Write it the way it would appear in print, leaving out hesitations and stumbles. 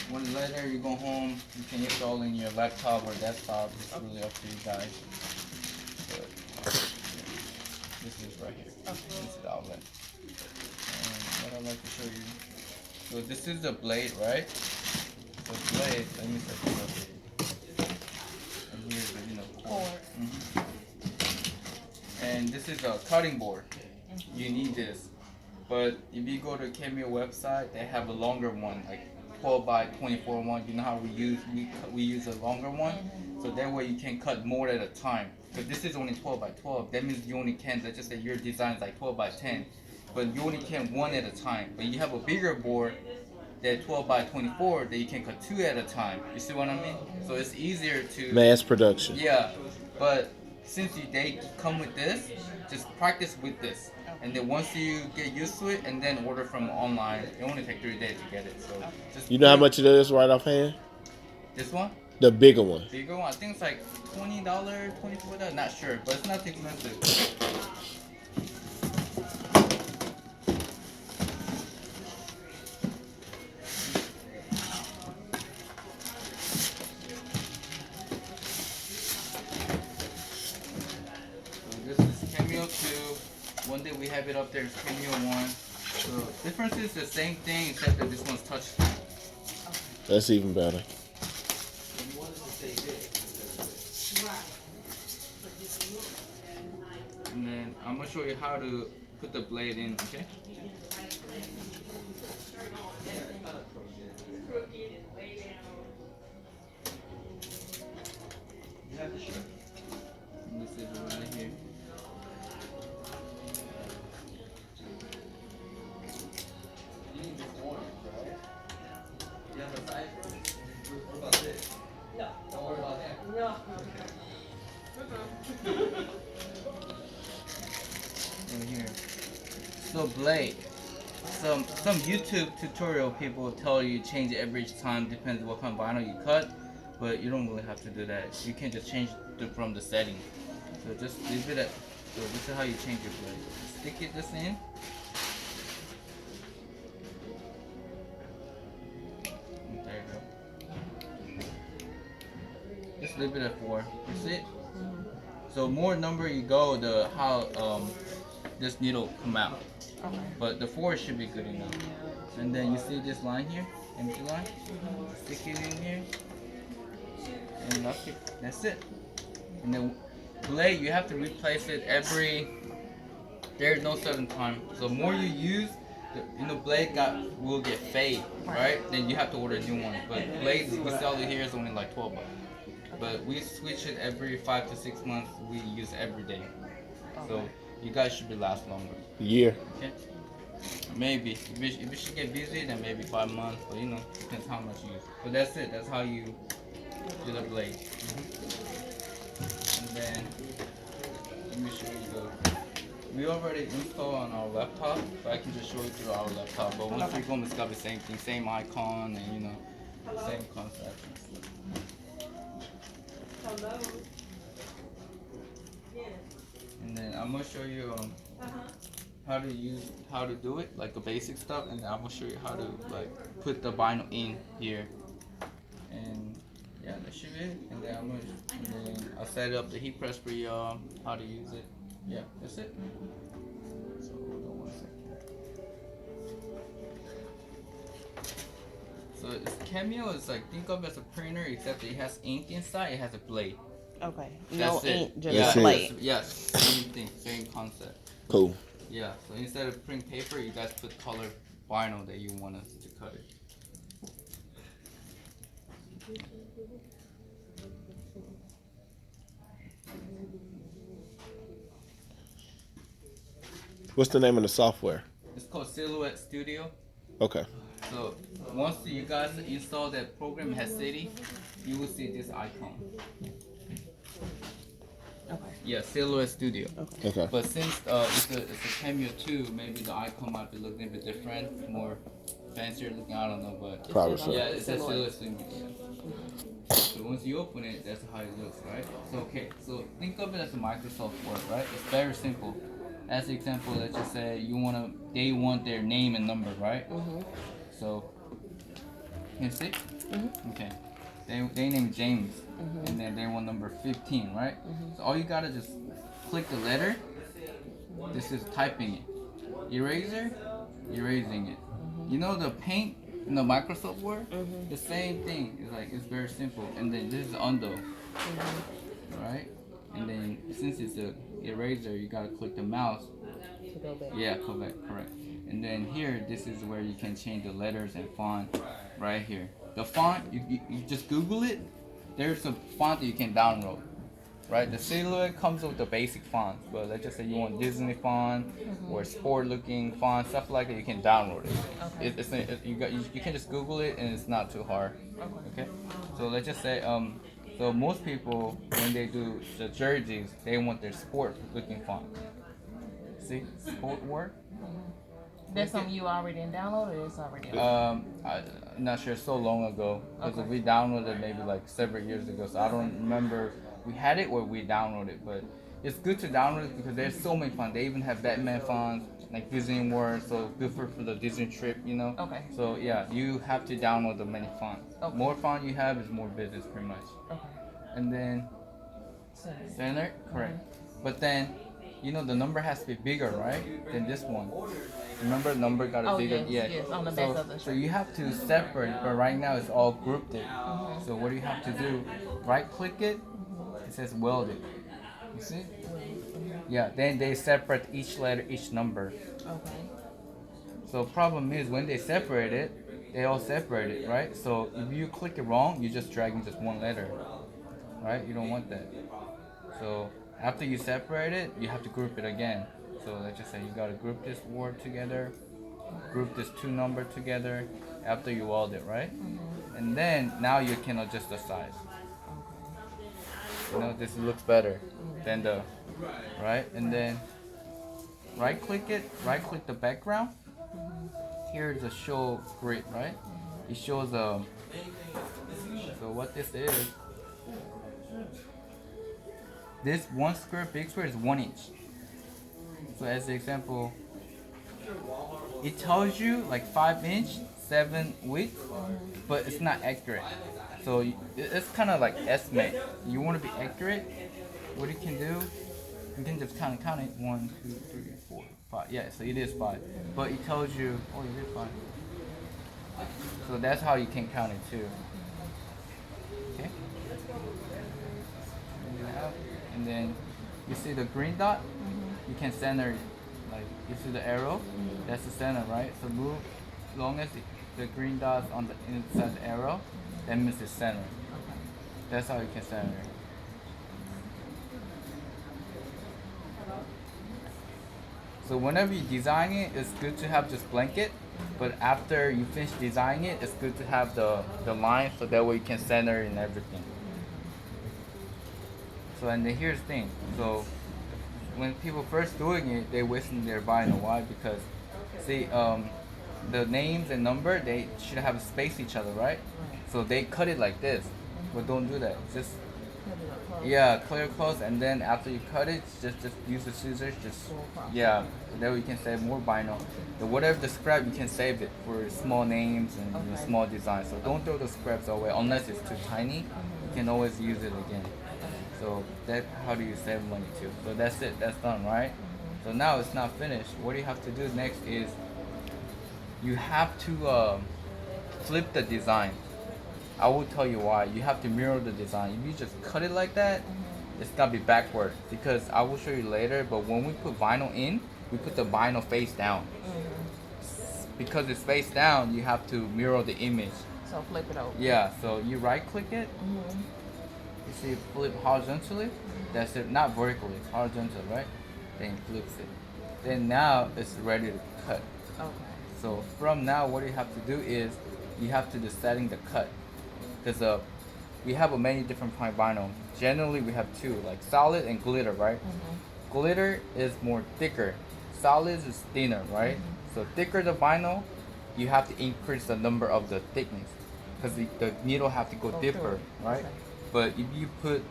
when later you go home, you can install in your laptop or desktop. It's really up to you guys. But, this is right here. This is the outlet. And what I'd like to show you. So this is the blade, right? So blade, let me set this up here. And here's the, board. And this is a cutting board. You need this. But if you go to Cameo website, they have a longer one, like 12 by 24 one. You know how we use a longer one, so that way you can cut more at a time. But this is only 12 by 12. That means you only can. Let's just say your design is like 12 by 10, but you only can one at a time. But you have a bigger board, that 12 by 24, that you can cut two at a time. You see what I mean? So it's easier to mass production. Yeah, but since they come with this, just practice with this. And then once you get used to it, and then order from online, it only takes 3 days to get it. So just You know how much it is right offhand? This one? The bigger one. Bigger one? I think it's like $20, $24. Not sure, but it's not too expensive. One day we have it up there, it's Cameo 1. So difference is the same thing except that this one's touchscreen. That's even better. And then I'm gonna show you how to put the blade in, okay? And this is right here. In here. So blade. Some YouTube tutorial people tell you change it every time, depends what kind of vinyl you cut, but you don't really have to do that. You can just change it from the setting. So just leave it at. So this is how you change your blade. Stick it this in. There you go. Just leave it at 4. You see it? So more number you go, the how this needle come out. Okay. But the 4 should be good enough. And then you see this line here, empty line. Stick it in here, and lock it. That's it. And then blade, you have to replace it every. There's no certain time. So more you use, the blade will get fade, right? Then you have to order a new one. But blades we sell it here is only like $12. But we switch it every 5 to 6 months. We use every day. So you guys should be last longer. Year. Okay. Maybe if you should get busy, then maybe 5 months. But depends how much you use. But that's it. That's how you do the blade. And then let me show you we already installed on our laptop, so I can just show it through our laptop. But once we go, it's got the same thing, same icon, and same concept. And then I'm gonna show you how to do it, like the basic stuff, and then I'm gonna show you how to put the vinyl in here. And yeah, that should be it. And then I'll set up the heat press for y'all, how to use it. Yeah, that's it. So hold on 1 second. So it's Cameo is think of it as a printer, except it has ink inside. It has a blade. Okay. That's no ink, it. just blade. Yes, same thing, same concept. Cool. Yeah. So instead of print paper, you guys put color vinyl that you want us to cut it. What's the name of the software? It's called Silhouette Studio. Okay. So once you guys install that program, has city, you will see this icon. Okay. Yeah, Silhouette Studio. Okay. But since it's a Cameo 2, maybe the icon might be looking a bit different, more fancier looking. I don't know, but probably so. Yeah, it says Silhouette Studio. Yeah. So once you open it, that's how it looks, right? So okay, so think of it as a Microsoft Word, right? It's very simple. As an example, let's just say they want their name and number, right? So, you see? Okay. They named James, and then they want number 15, right? So all you gotta just click the letter. This is typing it. Eraser, erasing it. You know the paint in the Microsoft Word? The same thing. It's very simple. And then this is undo, right? And then since it's a eraser, you gotta click the mouse. To go back. Yeah, correct. And then here, this is where you can change the letters and font right here. The font, you just Google it. There's a font that you can download, right? The Silhouette comes with the basic fonts, but let's just say you want Disney font or sport looking font, stuff like that, you can download it. Okay. You can just Google it and it's not too hard. Okay? So let's just say, so most people, when they do the jerseys, they want their sport looking font. See, sport word. That's something you already downloaded. Or it's already. I'm not sure. So long ago, because we downloaded maybe like several years ago. So I don't remember we had it or we downloaded it. But it's good to download it because there's so many fonts. They even have Batman fonts, like Disney World. So good for the Disney trip, you know. Okay. So yeah, you have to download the many fonts. Okay. More font you have is more business, pretty much. Okay. And then center, correct. But then, you know, the number has to be bigger, right? Than this one. Remember, the number got a bigger. Yes, on the back of the shirt. So you have to separate, but right now it's all grouped it. So what do you have to do? Right click it. It says welded. You see? Yeah. Then they separate each letter, each number. Okay. So problem is when they separate it, they all separate it, right? So if you click it wrong, you're just dragging just one letter, right? You don't want that. So after you separate it, you have to group it again. So let's just say you gotta group this word together, group this two number together after you weld it, right? And then now you can adjust the size. You know, this looks better than the, right? And then right click the background. Here's a show grid, right? It shows so what this is. This one square, big square is 1 inch. So as an example, it tells you like 5 inch, 7 width, but it's not accurate. So it's kind of like estimate. You want to be accurate. What you can do, you can just count it. 1, 2, 3, 4, 5. Yeah, so it is 5. But it tells you, oh, it is 5. So that's how you can count it too. Okay. And then you see the green dot. You can center it. Like you see the arrow. That's the center, right? So move as long as the green dot's on the inside the arrow. That means it's center. That's how you can center it. So whenever you design it, it's good to have just blanket. But after you finish designing it, it's good to have the line so that way you can center it and everything. So and then here's the thing. So when people first doing it, they wasting their vinyl. Why? Because see, the names and number they should have space each other, right? So they cut it like this, but don't do that. Just clear close, and then after you cut it, just use the scissors. So that way you can save more vinyl. Whatever the scrap, you can save it for small names and small designs. So don't throw the scraps away unless it's too tiny. You can always use it again. So that's how do you save money too. So that's it. That's done, right? So now it's not finished. What you have to do next is you have to flip the design. I will tell you why. You have to mirror the design. If you just cut it like that, it's gonna be backward. Because I will show you later. But when we put vinyl in, we put the vinyl face down. Because it's face down, you have to mirror the image. So flip it over. Yeah. So you right click it. You see it flip horizontally. That's it. Not vertically. Horizontal, right? Then it flips it. Then now it's ready to cut. Okay. So from now, what you have to do is you have to do setting the cut. Because we have many different kind of vinyl. Generally, we have two, like solid and glitter, right? Glitter is more thicker. Solid is thinner, right? So thicker the vinyl, you have to increase the number of the thickness. Because the needle have to go deeper, right? But if you put